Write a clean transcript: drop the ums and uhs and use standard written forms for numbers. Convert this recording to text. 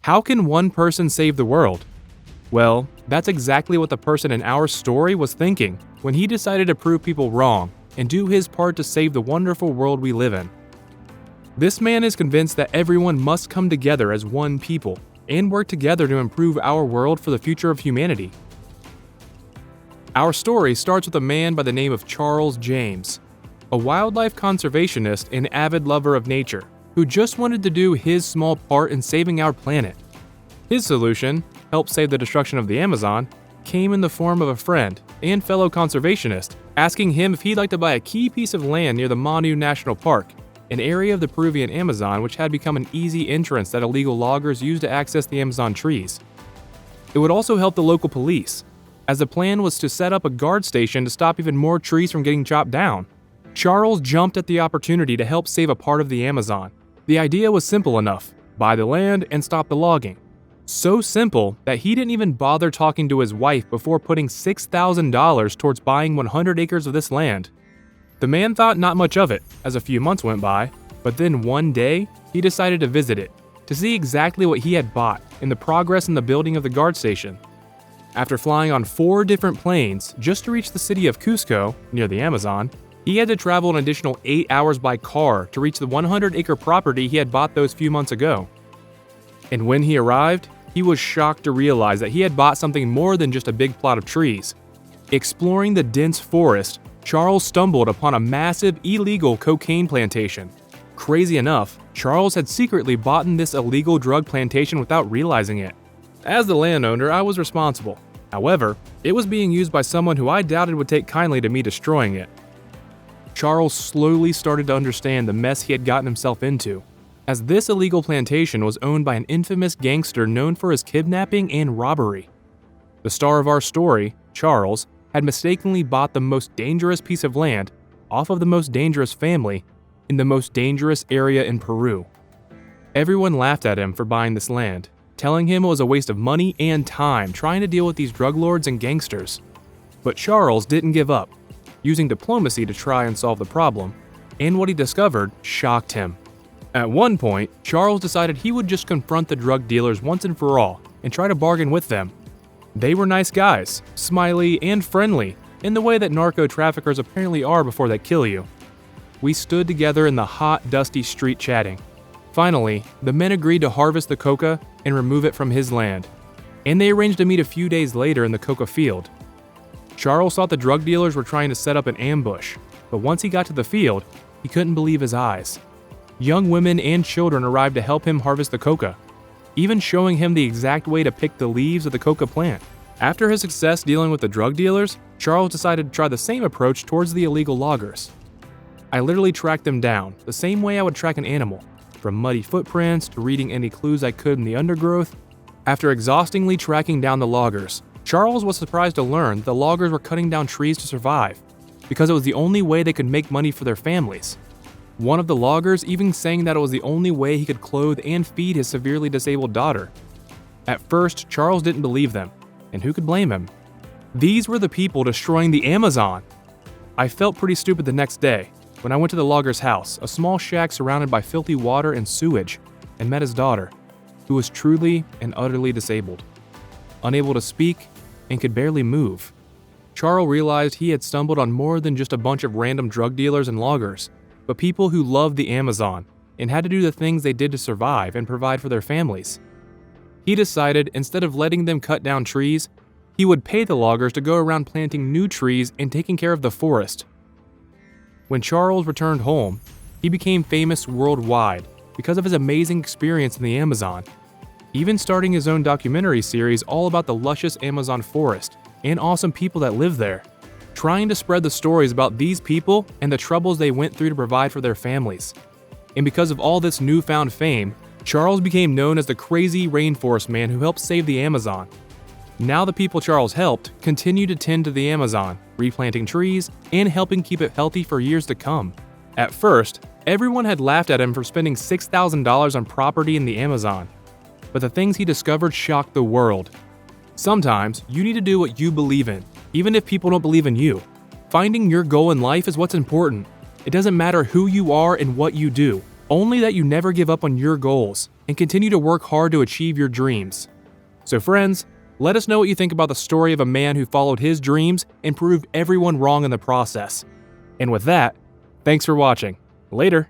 How can one person save the world? Well, that's exactly what the person in our story was thinking when he decided to prove people wrong and do his part to save the wonderful world we live in. This man is convinced that everyone must come together as one people and work together to improve our world for the future of humanity. Our story starts with a man by the name of Charles James, a wildlife conservationist and avid lover of nature who just wanted to do his small part in saving our planet. His solution, help save the destruction of the Amazon, came in the form of a friend and fellow conservationist asking him if he'd like to buy a key piece of land near the Manu National Park, an area of the Peruvian Amazon which had become an easy entrance that illegal loggers used to access the Amazon trees. It would also help the local police, as the plan was to set up a guard station to stop even more trees from getting chopped down. Charles jumped at the opportunity to help save a part of the Amazon. The idea was simple enough: buy the land and stop the logging. So simple that he didn't even bother talking to his wife before putting $6,000 towards buying 100 acres of this land. The man thought not much of it as a few months went by, but then one day, he decided to visit it, to see exactly what he had bought and the progress in the building of the guard station. After flying on 4 different planes just to reach the city of Cusco, near the Amazon, he had to travel an additional 8 hours by car to reach the 100-acre property he had bought those few months ago. And when he arrived, he was shocked to realize that he had bought something more than just a big plot of trees. Exploring the dense forest, Charles stumbled upon a massive illegal cocaine plantation. Crazy enough, Charles had secretly bought this illegal drug plantation without realizing it. As the landowner, I was responsible. However, it was being used by someone who I doubted would take kindly to me destroying it. Charles slowly started to understand the mess he had gotten himself into, as this illegal plantation was owned by an infamous gangster known for his kidnapping and robbery. The star of our story, Charles, had mistakenly bought the most dangerous piece of land off of the most dangerous family in the most dangerous area in Peru. Everyone laughed at him for buying this land, telling him it was a waste of money and time trying to deal with these drug lords and gangsters. But Charles didn't give up, using diplomacy to try and solve the problem, and what he discovered shocked him. At one point, Charles decided he would just confront the drug dealers once and for all and try to bargain with them. They were nice guys, smiley and friendly, in the way that narco-traffickers apparently are before they kill you. We stood together in the hot, dusty street chatting. Finally, the men agreed to harvest the coca and remove it from his land, and they arranged to meet a few days later in the coca field. Charles thought the drug dealers were trying to set up an ambush, but once he got to the field, he couldn't believe his eyes. Young women and children arrived to help him harvest the coca, even showing him the exact way to pick the leaves of the coca plant. After his success dealing with the drug dealers, Charles decided to try the same approach towards the illegal loggers. I literally tracked them down, the same way I would track an animal, from muddy footprints to reading any clues I could in the undergrowth. After exhaustingly tracking down the loggers, Charles was surprised to learn that the loggers were cutting down trees to survive, because it was the only way they could make money for their families. One of the loggers even saying that it was the only way he could clothe and feed his severely disabled daughter. At first, Charles didn't believe them, and who could blame him? These were the people destroying the Amazon. I felt pretty stupid the next day when I went to the logger's house, a small shack surrounded by filthy water and sewage, and met his daughter, who was truly and utterly disabled, unable to speak, and could barely move. Charles realized he had stumbled on more than just a bunch of random drug dealers and loggers, but people who loved the Amazon and had to do the things they did to survive and provide for their families. He decided instead of letting them cut down trees, he would pay the loggers to go around planting new trees and taking care of the forest. When Charles returned home, he became famous worldwide because of his amazing experience in the Amazon, even starting his own documentary series all about the luscious Amazon forest and awesome people that live there, trying to spread the stories about these people and the troubles they went through to provide for their families. And because of all this newfound fame, Charles became known as the crazy Rainforest man who helped save the Amazon. Now the people Charles helped continue to tend to the Amazon, replanting trees and helping keep it healthy for years to come. At first, everyone had laughed at him for spending $6,000 on property in the Amazon, but the things he discovered shocked the world. Sometimes, you need to do what you believe in, even if people don't believe in you. Finding your goal in life is what's important. It doesn't matter who you are and what you do, only that you never give up on your goals. and continue to work hard to achieve your dreams. So friends, let us know what you think about the story of a man who followed his dreams and proved everyone wrong in the process. And with that, thanks for watching. Later.